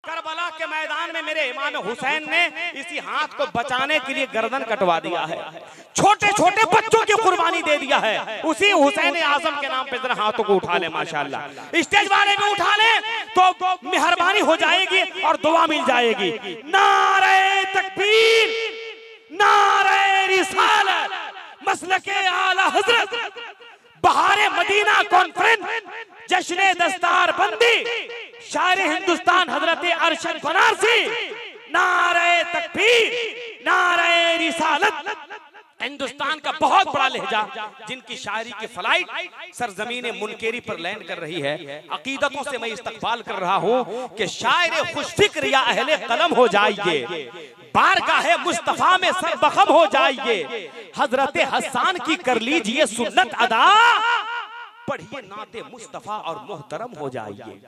Karbala के मैदान में मेरे इमाम हुसैन ने इसी हाथ को बचाने के लिए गर्दन कटवा दिया है, छोटे छोटे बच्चों की कुर्बानी दे दिया है। उसी हुसैन आजम के नाम पे जरा हाथों को उठा ले माशाल्लाह, स्टेज वाले में उठा ले तो मेहरबानी हो जाएगी और दुआ मिल जाएगी। नारे तकबीर, नारे रिसालत, मसलके आला हजरत, बहारे मदीना कॉन्फ्रेंस, जश्न दस्तार बंदी, शायर हिंदुस्तान हजरत अरशद बनारसी, नारे तकबीर, नारे रिसालत। हिंदुस्तान का बहुत बड़ा लहजा जिनकी शायरी की फ्लाइट सरजमीन मुनकेरी पर लैंड कर रही है, अकीदतों से मैं इस्तकबाल कर रहा हूं कि शायर खुशफिक्र या अहले कलम हो जाइए, बारगाहे मुस्तफा में सरबखम हो जाइए, हजरत हसन की कर लीजिए सुन्नत अदा, पढ़िए नाते मुस्तफा और मोहतरम हो जाइए।